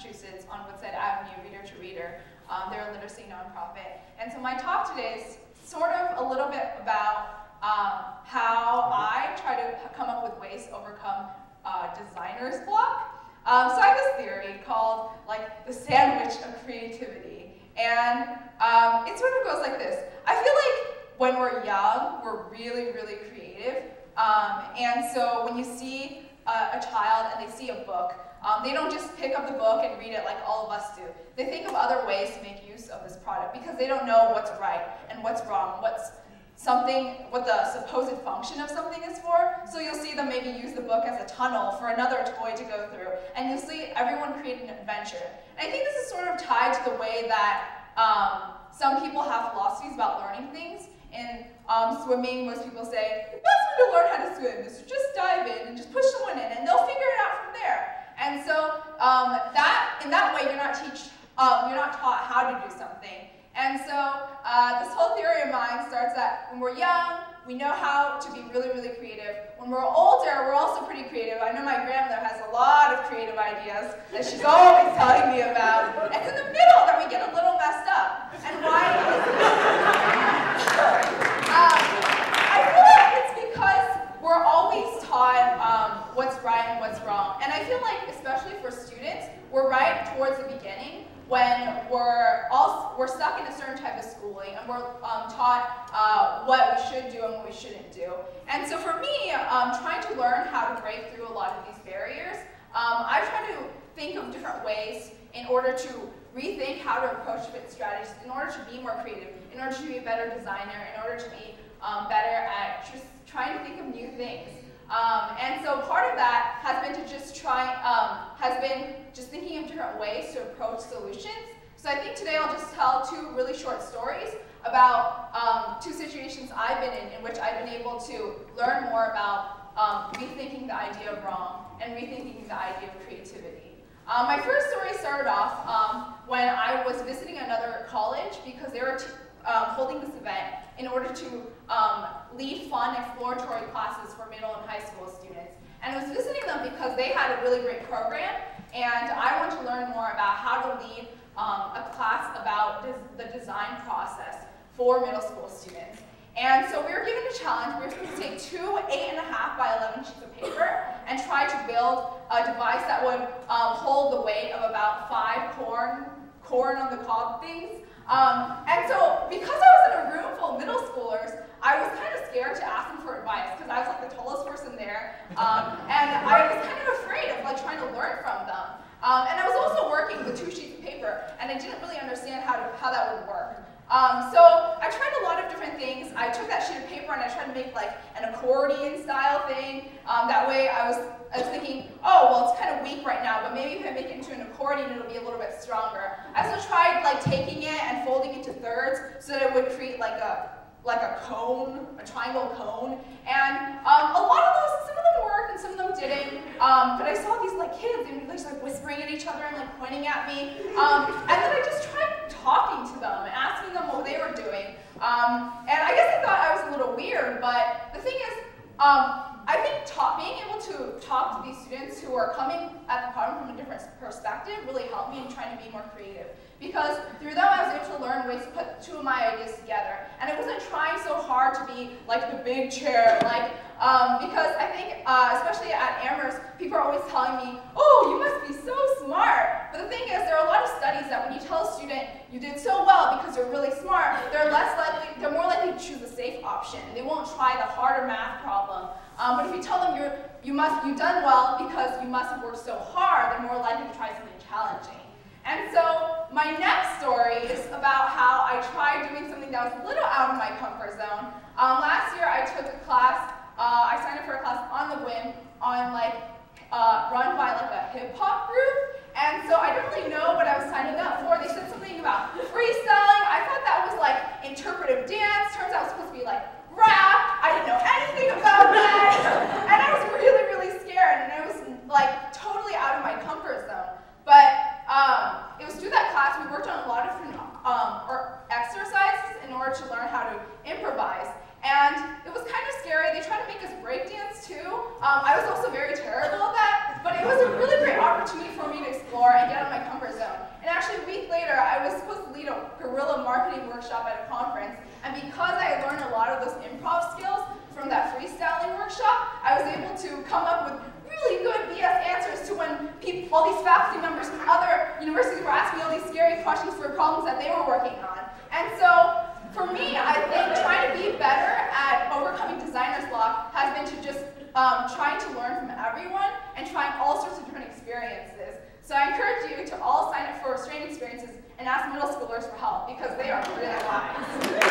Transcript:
Massachusetts on Woodside Avenue, Reader to Reader. They're a literacy nonprofit. And so my talk today is sort of a little bit about how I try to come up with ways to overcome designer's block. So I have this theory called like the sandwich of creativity. And it sort of goes like this. I feel like when we're young, we're really, really creative. And so when you see a child and they see a book, they don't just pick up the book and read it like all of us do. They think of other ways to make use of this product because they don't know what's right and what's wrong, what the supposed function of something is for. So you'll see them maybe use the book as a tunnel for another toy to go through. And you'll see everyone create an adventure. And I think this is sort of tied to the way that some people have philosophies about learning things. In swimming, most people say, the best way to learn how to swim is to just dive in and just push someone in, and they'll figure it out from there. And so in that way, you're not taught how to do something. And so this whole theory of mine starts that when we're young, we know how to be really, really creative. When we're older, we're also pretty creative. I know my grandmother has a lot of creative ideas that she's always telling me about. It's in the middle that we get a little messed up. And why is I feel like it's because we're always taught what's right and what's wrong. And I feel like, especially for students, we're right towards the beginning when we're stuck in a certain type of schooling and we're taught what we should do and what we shouldn't do. And so for me, trying to learn how to break through a lot of these barriers, I try to think of different ways in order to rethink how to approach fit strategies, in order to be more creative, in order to be a better designer, in order to be better at just trying to think of new things. And so part of that has been to just thinking of different ways to approach solutions. So I think today I'll just tell two really short stories about two situations I've been in which I've been able to learn more about rethinking the idea of wrong and rethinking the idea of creativity. My first story started off when I was visiting another college because they were holding this event in order to lead fun exploratory classes for middle and high school students. And I was visiting them because they had a really great program, and I wanted to learn more about how to lead a class about the design process for middle school students. And so we were given a challenge. We were supposed to take two 8.5 by 11 sheets of paper and try to build a device that would hold the weight of about 5 corn on the cob things. And so because I was in a room full of middle schoolers, I was kind of scared to ask them for advice because I was like the tallest person there, and I was kind of afraid of like trying to learn from them. And I was also working with 2 sheets of paper, and I didn't really understand how that would work. So I tried a lot of different things. I took that sheet of paper and I tried to make like an accordion style thing. That way I was thinking, oh, well, it's kind of weak right now, but maybe if I make it into an accordion, it'll be a little bit stronger. I also tried like taking it and folding it into thirds so that it would create like a cone, a triangle cone. And a lot of those, some of them worked and some of them didn't. But I saw these like kids and they just like whispering at each other and like pointing at me. And then I just tried talking to them and asking them what they were doing. And I guess I thought I was a little weird, but the thing is, I think being able to talk to these students who are coming at the problem from a different perspective really helped me in trying to be more creative. Because through them, I was able to learn ways to put 2 of my ideas together. And I wasn't trying so hard to be like the big chair, because I think, especially at Amherst, people are always telling me, oh, you must be so smart. But the thing is, there are a lot of studies that when you tell a student you did so well because you're really smart, they're more likely to choose the safe option. They won't try the harder math problem. But if you tell them you've done well because you must have worked so hard, they're more likely to try something challenging. And so my next story is about how I tried doing something that was a little out of my comfort zone. Last year I took a class, I signed up for a class on the whim on run by like a hip hop group. And so I didn't really know what I was signing up for. They said something about freestyling. I thought that was like interpretive dance. Turns out it was supposed to be like rap. I didn't know anything about that. And I was really, really scared. And it was like totally out of my comfort zone. But it was through that class we worked on a lot of different exercises in order to learn how to improvise. And it was kind of scary. They tried to make us breakdance too. I was also very terrible at that, but it was a really great opportunity for me to explore and get out of my comfort trying to learn from everyone and trying all sorts of different experiences. So I encourage you to all sign up for strain experiences and ask middle schoolers for help because they are really wise.